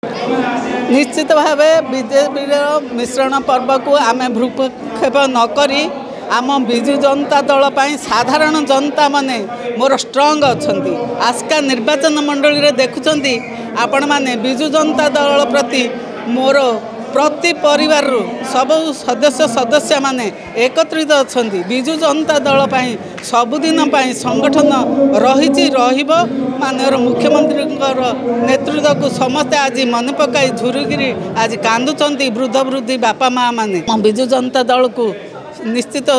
निश्चित भाव बीजेपी मिश्रण पर्व को आम भ्रूक्षेप नक आम विजु जनता दल साधारण जनता माने मोर स्ट्रंग अच्छा आस्का निर्वाचन मंडली रे देखुंट आपण मैंने विजु जनता दल प्रति मोर प्रति परिवार सब सदस्य माने एकत्रित अच्छा विजु जनता दल सबुदिन संगठन रही माननीय मुख्यमंत्री नेतृत्व को समस्ते आज मन पकाई झुरुगिरी आज कांदुंट वृद्ध वृद्धि बापा माँ माने विजु जनता दल को निश्चित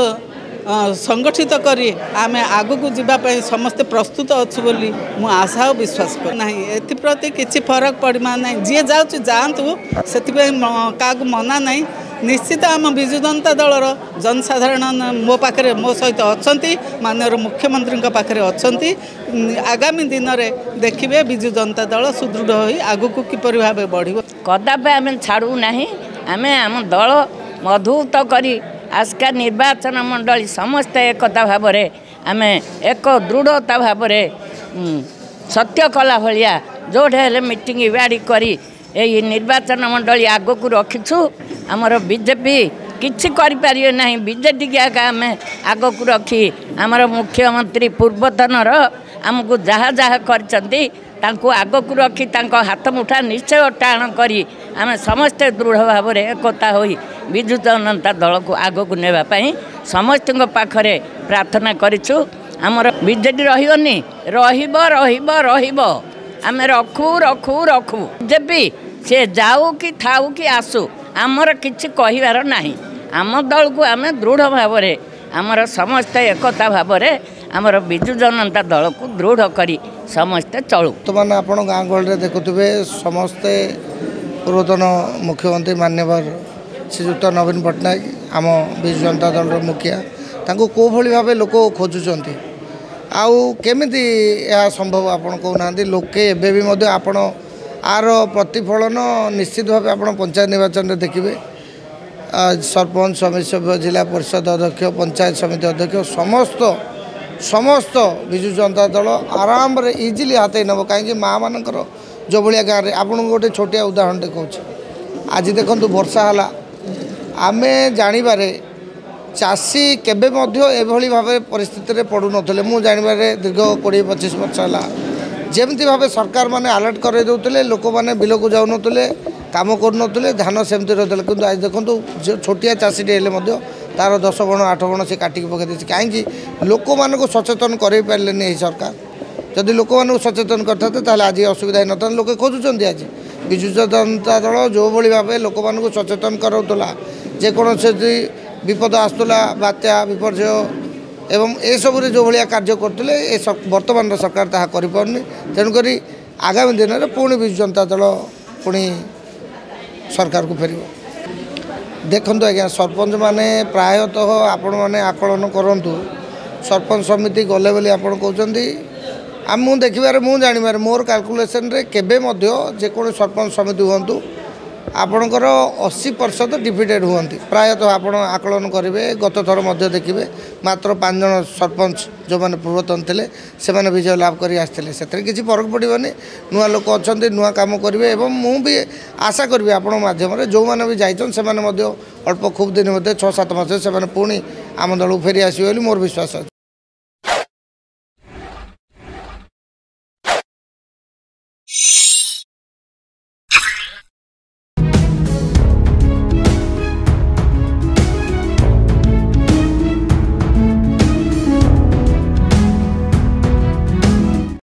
संगठित करी आमे आगु को जीवाई समस्ते प्रस्तुत अच्छु बोली मु आशा और विश्वास करना एप्रति किसी फरक पड़ना ना जी जाऊँ जातु से क्या मना ना निश्चित आम विजु जनता दलर जनसाधारण मो पाखे मो सहित अच्छा माननीय मुख्यमंत्री पाखे अच्छा आगामी दिन में देखिए विजु जनता दल सुदृढ़ हो आगु को किपर भाव बढ़ कदापि आम छाड़ू ना आम आम दल मजबूत करी आस्का निर्वाचन मंडली समस्त एकता भाव आम एक दृढ़ता भाव सत्य कला भाया जोड़े मीटिंग इवाड़ी करी यही निर्वाचन मंडली आग को रखीचु आमर बीजेपी किसी करें ना बीजेपी की आम आग को रखी आमर मुख्यमंत्री पूर्वतनर आमको जहाँ जहाँ कर आग को रखी हाथ मुठा निश्चय टाण करी आम समस्ते दृढ़ भाव एकता हो विजु जनता दल को आग को नेबाई समस्त पाखरे प्रार्थना करिछु आमर बीजेपी रही आम रखू रखू रखू बीजेपी से जाऊ कि थाऊ कि आसू आमर किछि कहिबार नाही आम दल को आम दृढ़ भाव आमर समस्त एकता भाव आमर विजु जनता दल को दृढ़ करी समस्ते चलू। तो मैंने आप गाँ गहल देखुवे समस्ते पूर्वतन मुख्यमंत्री मान्यवर श्रीजुक्त नवीन पट्टनायक आम विजु जनता दल मुखिया कौ भली भाव लोक खोजुंट आउ केमिति यह संभव आप कहना लोके एवं आपण आर प्रतिफलन निश्चित भाव आप पंचायत निर्वाचन में देखिए सरपंच समिति सभ्य जिला परिषद अध्यक्ष पंचायत समिति अध्यक्ष समस्त समस्त विजु जनता दल आराम रे इजिली हाथ नब कहीं माँ मानकर जो भाया गाँव में आपको गोटे छोटिया उदाहरण देखा आज देखो वर्षा है आम जानिबारे चाषी केबे एभली भाव परिस्थिति पड़ू नथिले मु जानिबारे दीर्घ 20-25 वर्ष है जमती भाव सरकार माने अलर्ट कर दौले लोक मैंने बिल को जाऊन काम करुले धान सेमती रही कि आज देखो छोटिया चाषीटे हेल्ले तार 10 बण 8 बण से काटिक पकई कहीं लोक मानक सचेतन कर पारे सरकार जदि लोक मानक सचेतन करते आज असुविधा न था लोके खोजुंट आज विजु जनता दल जो भाई भाव लोक मानक सचेतन कराला जेकोसी विपद आसूला बात्या विपर्य एवं ए सब जो भाया कार्य करते वर्तमान सरकार ताहा करिपारनी तेणुक आगामी दिन में पुणी विजु जनता दल पुणी सरकार को फेर देखु आज्ञा सरपंच माने प्रायतः आपण मैंने आकलन करूँ सरपंच समिति गले बोली आप कहते मुझे देखिबार मुझे जानवर मोर कैलकुलेसन रे केबे जेको सरपंच समिति हूँ आपणकर 80% डिफिटेड हुआ प्रायतः आप आकलन करेंगे गत थर देखिए मात्र 5 जन सरपंच जो मैंने पूर्वतन थे से विजय लाभ कर आसते से किसी फरक पड़ोनी नुआ लोक अच्छा नुआ कम करेंगे एवं मुझे आशा करी आपण मध्यम जो मैंने भी जाइए अल्प खूब दिन 6-7 मास से पुणी आम दल फेरी आसो मोर विश्वास।